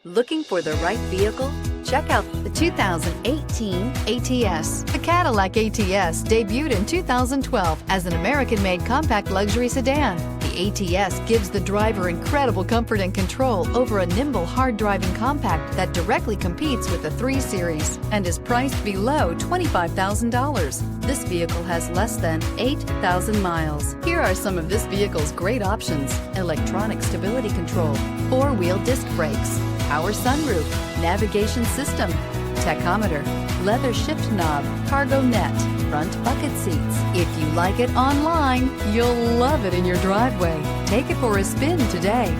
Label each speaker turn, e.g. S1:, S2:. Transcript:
S1: Looking for the right vehicle? Check out the 2018 ATS. The Cadillac ATS debuted in 2012 as an American-made compact luxury sedan. The ATS gives the driver incredible comfort and control over a nimble, hard-driving compact that directly competes with the 3 Series and is priced below $25,000. This vehicle has less than 8,000 miles. Here are some of this vehicle's great options: electronic stability control, 4-wheel disc brakes, power sunroof, navigation system, tachometer, leather shift knob, cargo net, front bucket seats. If you like it online, you'll love it in your driveway. Take it for a spin today.